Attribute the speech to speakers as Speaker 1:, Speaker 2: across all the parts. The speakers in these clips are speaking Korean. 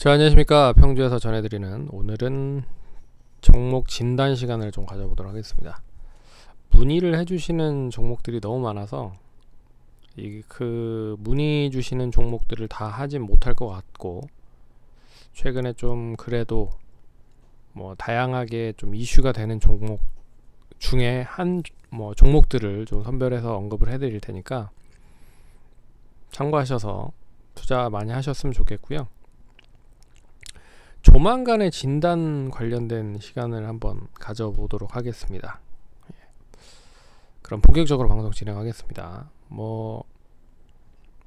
Speaker 1: 자, 안녕하십니까. 평주에서 전해드리는 오늘은 종목 진단 시간을 좀 가져보도록 하겠습니다. 문의를 해주시는 종목들이 너무 많아서 문의 주시는 종목들을 다 하진 못할 것 같고, 최근에 좀 그래도 다양하게 좀 이슈가 되는 종목 중에 종목들을 좀 선별해서 언급을 해드릴 테니까 참고하셔서 투자 많이 하셨으면 좋겠고요. 조만간에 진단 관련된 시간을 한번 가져보도록 하겠습니다. 그럼 본격적으로 방송 진행하겠습니다.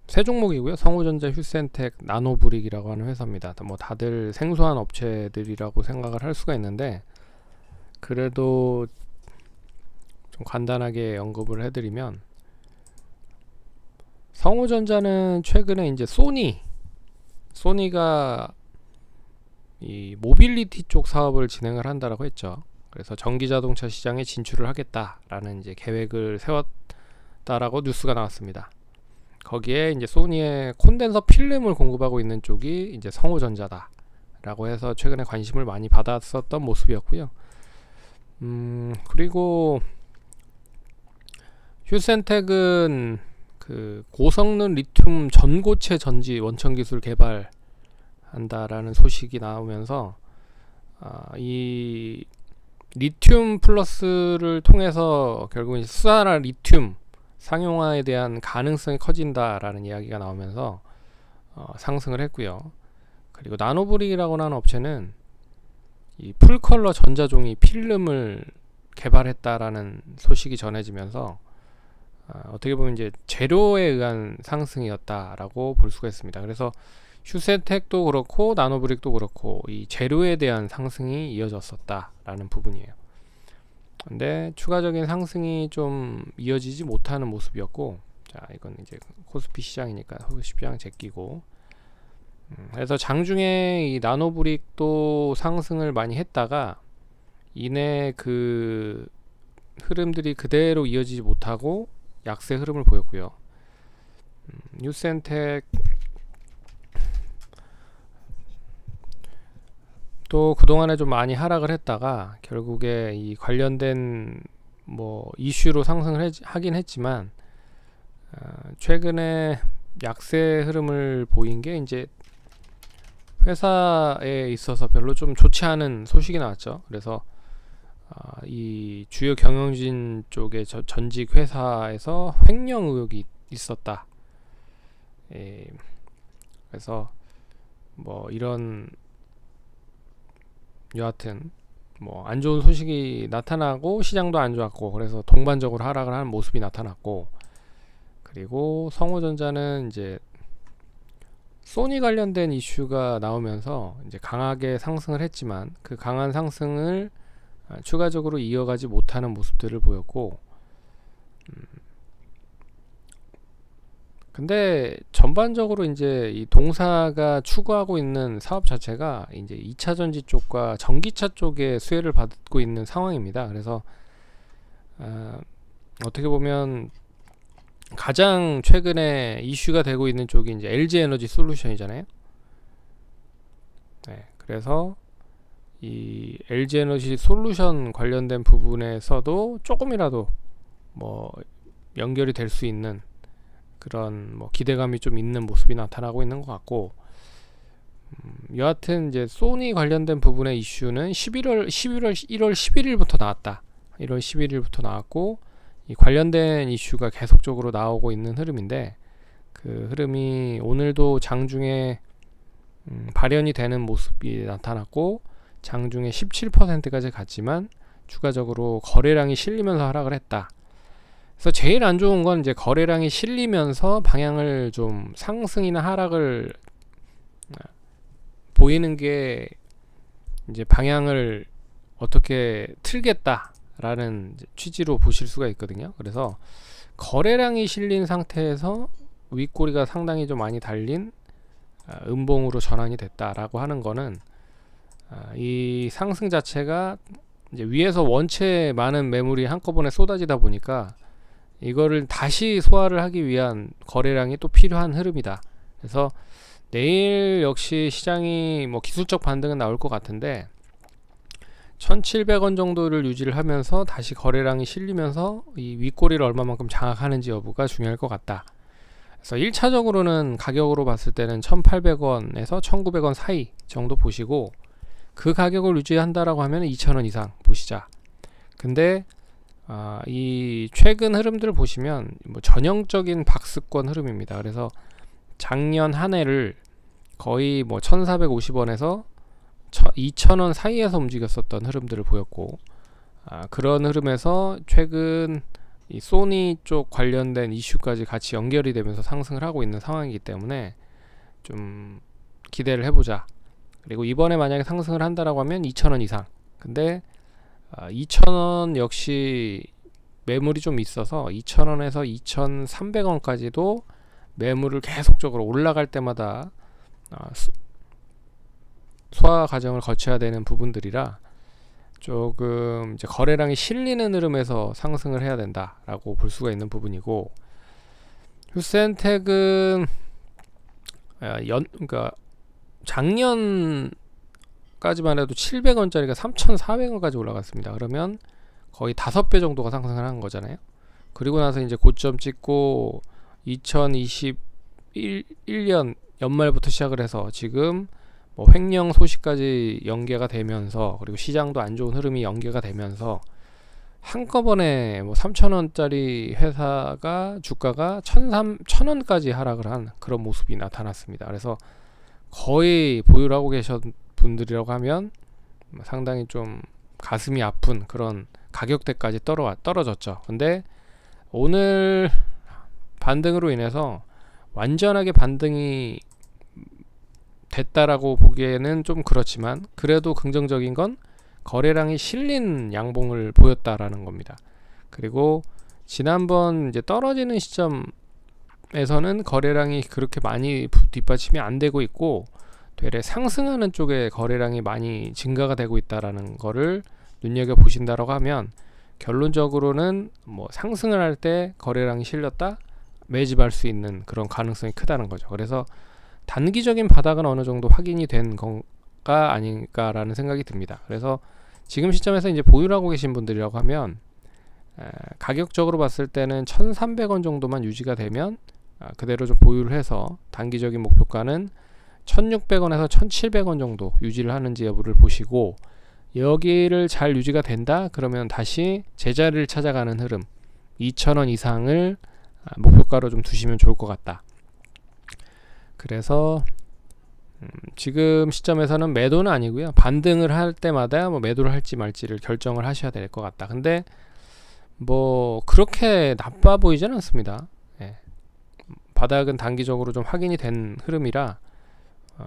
Speaker 1: 세 종목이고요. 성우전자, 휴센텍, 나노브릭이라고 하는 회사입니다. 다들 생소한 업체들이라고 생각을 할 수가 있는데, 그래도 좀 간단하게 언급을 해드리면, 성우전자는 최근에 이제 소니가 이 모빌리티 쪽 사업을 진행을 한다라고 했죠. 그래서 전기자동차 시장에 진출을 하겠다라는 이제 계획을 세웠다라고 뉴스가 나왔습니다. 거기에 이제 소니의 콘덴서 필름을 공급하고 있는 쪽이 이제 성우전자다라고 해서 최근에 관심을 많이 받았었던 모습이었고요. 그리고 휴센텍은 그 고성능 리튬 전고체 전지 원천 기술 개발 한다라는 소식이 나오면서 이 리튬 플러스를 통해서 결국은 수산화 리튬 상용화에 대한 가능성이 커진다라는 이야기가 나오면서 상승을 했고요. 그리고 나노브릭이라고 하는 업체는 이 풀컬러 전자종이 필름을 개발했다라는 소식이 전해지면서 어떻게 보면 이제 재료에 의한 상승이었다라고 볼 수가 있습니다. 그래서 휴센텍도 그렇고 나노브릭도 그렇고 이 재료에 대한 상승이 이어졌었다라는 부분이에요. 근데 추가적인 상승이 좀 이어지지 못하는 모습이었고, 자, 이건 이제 코스피 시장이니까 코스피 시장 제끼고, 그래서 장중에 이 나노브릭도 상승을 많이 했다가 이내 그 흐름들이 그대로 이어지지 못하고 약세 흐름을 보였고요. 휴센텍 또 그동안에 좀 많이 하락을 했다가 결국에 이 관련된 이슈로 상승을 하긴 했지만, 최근에 약세 흐름을 보인 게 이제 회사에 있어서 별로 좀 좋지 않은 소식이 나왔죠. 그래서 이 주요 경영진 쪽의 전직 회사에서 횡령 의혹이 있었다. 그래서 이런 여하튼 안 좋은 소식이 나타나고 시장도 안 좋았고, 그래서 동반적으로 하락을 하는 모습이 나타났고, 그리고 성우전자는 이제 소니 관련된 이슈가 나오면서 이제 강하게 상승을 했지만 그 강한 상승을 추가적으로 이어가지 못하는 모습들을 보였고, 근데 전반적으로 이제 이 동사가 추구하고 있는 사업 자체가 이제 2차 전지 쪽과 전기차 쪽에 수혜를 받고 있는 상황입니다. 그래서 어떻게 보면 가장 최근에 이슈가 되고 있는 쪽이 이제 LG 에너지 솔루션이잖아요. 네, 그래서 이 LG 에너지 솔루션 관련된 부분에서도 조금이라도 연결이 될 수 있는 그런 기대감이 좀 있는 모습이 나타나고 있는 것 같고, 여하튼 이제 소니 관련된 부분의 이슈는 1월 11일부터 나왔다. 1월 11일부터 나왔고, 이 관련된 이슈가 계속적으로 나오고 있는 흐름인데, 그 흐름이 오늘도 장중에 발현이 되는 모습이 나타났고, 장중에 17%까지 갔지만 추가적으로 거래량이 실리면서 하락을 했다. 그래서 제일 안 좋은 건 이제 거래량이 실리면서 방향을 좀 상승이나 하락을 보이는 게 이제 방향을 어떻게 틀겠다라는 취지로 보실 수가 있거든요. 그래서 거래량이 실린 상태에서 윗꼬리가 상당히 좀 많이 달린 음봉으로 전환이 됐다라고 하는 거는 이 상승 자체가 이제 위에서 원체 많은 매물이 한꺼번에 쏟아지다 보니까 이거를 다시 소화를 하기 위한 거래량이 또 필요한 흐름이다. 그래서 내일 역시 시장이 뭐 기술적 반등은 나올 것 같은데 1,700원 정도를 유지를 하면서 다시 거래량이 실리면서 이 윗꼬리를 얼마만큼 장악하는지 여부가 중요할 것 같다. 그래서 1차적으로는 가격으로 봤을 때는 1,800원에서 1,900원 사이 정도 보시고, 그 가격을 유지한다라고 하면 2,000원 이상 보시자. 근데 이 최근 흐름들을 보시면 뭐 전형적인 박스권 흐름입니다. 그래서 작년 한 해를 거의 뭐 1,450원에서 2,000원 사이에서 움직였었던 흐름들을 보였고, 그런 흐름에서 최근 이 소니 쪽 관련된 이슈까지 같이 연결이 되면서 상승을 하고 있는 상황이기 때문에 좀 기대를 해보자. 그리고 이번에 만약에 상승을 한다라고 하면 2,000원 이상. 근데 2,000원 역시 매물이 좀 있어서 2,000원에서 2,300원까지도 매물을 계속적으로 올라갈 때마다 소화 과정을 거쳐야 되는 부분들이라 조금 이제 거래량이 실리는 흐름에서 상승을 해야 된다라고 볼 수가 있는 부분이고, 휴센텍은 그러니까 작년까지만 해도 700원짜리가 3,400원까지 올라갔습니다. 그러면 거의 5배 정도가 상승을 한 거잖아요. 그리고 나서 이제 고점 찍고 2021년 연말부터 시작을 해서 지금 뭐 횡령 소식까지 연계가 되면서, 그리고 시장도 안 좋은 흐름이 연계가 되면서 한꺼번에 뭐 3,000원짜리 회사가 주가가 1,000원까지 하락을 한 그런 모습이 나타났습니다. 그래서 거의 보유를 하고 계신 분들이라고 하면 상당히 좀 가슴이 아픈 그런 가격대까지 떨어졌죠. 근데 오늘 반등으로 인해서 완전하게 반등이 됐다라고 보기에는 좀 그렇지만, 그래도 긍정적인 건 거래량이 실린 양봉을 보였다라는 겁니다. 그리고 지난번 이제 떨어지는 시점에서는 거래량이 그렇게 많이 뒷받침이 안 되고 있고, 되레 상승하는 쪽에 거래량이 많이 증가가 되고 있다라는 거를 눈여겨 보신다라고 하면, 결론적으로는 뭐 상승을 할 때 거래량이 실렸다 매집할 수 있는 그런 가능성이 크다는 거죠. 그래서 단기적인 바닥은 어느 정도 확인이 된 건가 아닌가라는 생각이 듭니다. 그래서 지금 시점에서 이제 보유를 하고 계신 분들이라고 하면 가격적으로 봤을 때는 1,300원 정도만 유지가 되면 그대로 좀 보유를 해서 단기적인 목표가는 1,600원에서 1,700원 정도 유지를 하는지 여부를 보시고, 여기를 잘 유지가 된다 그러면 다시 제자리를 찾아가는 흐름 2,000원 이상을 목표가로 좀 두시면 좋을 것 같다. 그래서 지금 시점에서는 매도는 아니고요, 반등을 할 때마다 뭐 매도를 할지 말지를 결정을 하셔야 될 것 같다. 근데 뭐 그렇게 나빠 보이지는 않습니다. 예. 바닥은 단기적으로 좀 확인이 된 흐름이라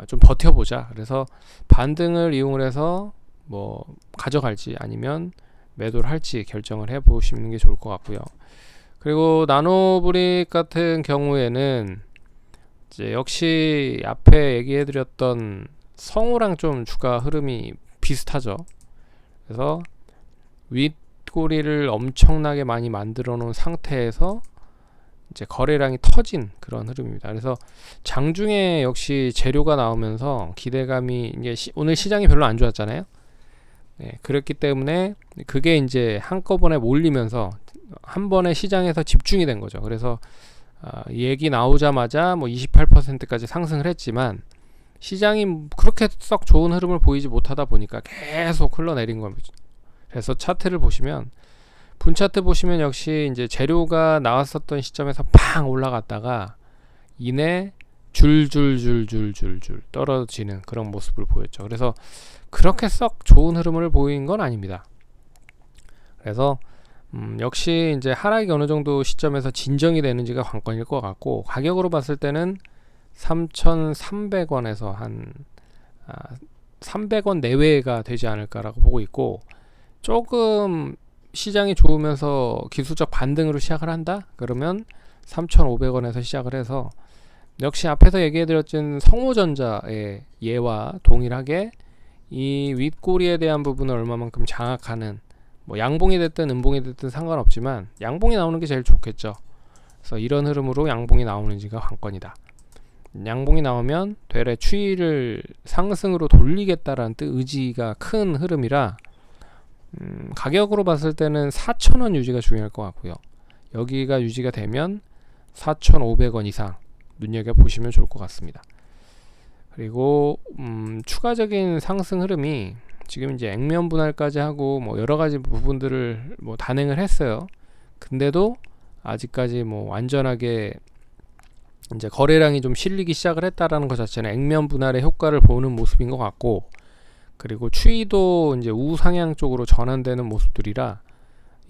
Speaker 1: 좀 버텨보자. 그래서 반등을 이용을 해서 뭐 가져갈지 아니면 매도를 할지 결정을 해보시는 게 좋을 것 같고요. 그리고 나노브릭 같은 경우에는 이제 역시 앞에 얘기해드렸던 성우랑 좀 주가 흐름이 비슷하죠. 그래서 윗꼬리를 엄청나게 많이 만들어 놓은 상태에서 이제 거래량이 터진 그런 흐름입니다. 그래서 장중에 역시 재료가 나오면서 기대감이 이제 오늘 시장이 별로 안 좋았잖아요. 네, 그렇기 때문에 그게 이제 한꺼번에 몰리면서 한 번에 시장에서 집중이 된 거죠. 그래서 얘기 나오자마자 뭐 28%까지 상승을 했지만 시장이 그렇게 썩 좋은 흐름을 보이지 못하다 보니까 계속 흘러내린 겁니다. 그래서 차트를 보시면, 분차트 보시면 역시 이제 재료가 나왔었던 시점에서 팡 올라갔다가 이내 줄줄줄줄줄줄 떨어지는 그런 모습을 보였죠. 그래서 그렇게 썩 좋은 흐름을 보인 건 아닙니다. 그래서 역시 이제 하락이 어느 정도 시점에서 진정이 되는지가 관건일 것 같고, 가격으로 봤을 때는 3,300원에서 한 300원 내외가 되지 않을까라고 보고 있고, 조금 시장이 좋으면서 기술적 반등으로 시작을 한다? 그러면 3,500원에서 시작을 해서 역시 앞에서 얘기해드렸던 성우전자의 예와 동일하게 이 윗꼬리에 대한 부분을 얼마만큼 장악하는, 뭐 양봉이 됐든 음봉이 됐든 상관없지만 양봉이 나오는 게 제일 좋겠죠. 그래서 이런 흐름으로 양봉이 나오는지가 관건이다. 양봉이 나오면 되레 추이를 상승으로 돌리겠다라는 뜻 의지가 큰 흐름이라 가격으로 봤을 때는 4,000원 유지가 중요할 것 같고요. 여기가 유지가 되면 4,500원 이상 눈여겨보시면 좋을 것 같습니다. 그리고 추가적인 상승 흐름이 지금 이제 액면 분할까지 하고 뭐 여러 가지 부분들을 뭐 단행을 했어요. 근데도 아직까지 뭐 완전하게 이제 거래량이 좀 실리기 시작을 했다라는 것 자체는 액면 분할의 효과를 보는 모습인 것 같고, 그리고 추이도 이제 우상향 쪽으로 전환되는 모습들이라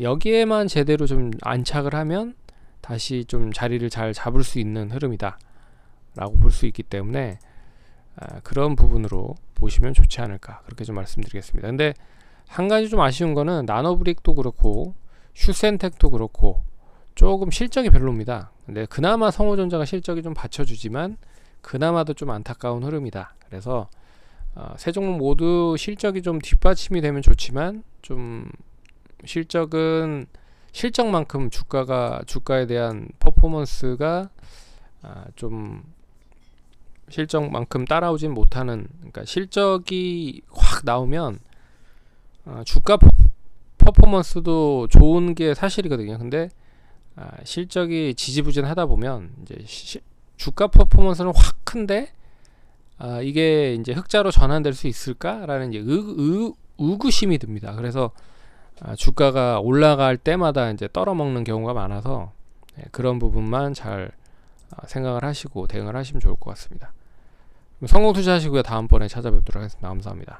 Speaker 1: 여기에만 제대로 좀 안착을 하면 다시 좀 자리를 잘 잡을 수 있는 흐름이다 라고 볼 수 있기 때문에 그런 부분으로 보시면 좋지 않을까, 그렇게 좀 말씀드리겠습니다. 근데 한 가지 좀 아쉬운 거는 나노브릭도 그렇고 슈센텍도 그렇고 조금 실적이 별로입니다. 근데 그나마 성호전자가 실적이 좀 받쳐주지만 그나마도 좀 안타까운 흐름이다. 그래서 세 종목 모두 실적이 좀 뒷받침이 되면 좋지만 좀 실적은 실적만큼 주가에 대한 퍼포먼스가 좀 실적만큼 따라오진 못하는, 그러니까 실적이 확 나오면 주가 퍼포먼스도 좋은 게 사실이거든요. 근데 실적이 지지부진하다 보면 이제 주가 퍼포먼스는 확 큰데 이게 이제 흑자로 전환될 수 있을까라는 이제 의구심이 듭니다. 그래서 주가가 올라갈 때마다 이제 떨어먹는 경우가 많아서 그런 부분만 잘 생각을 하시고 대응을 하시면 좋을 것 같습니다. 성공 투자하시고요. 다음번에 찾아뵙도록 하겠습니다. 감사합니다.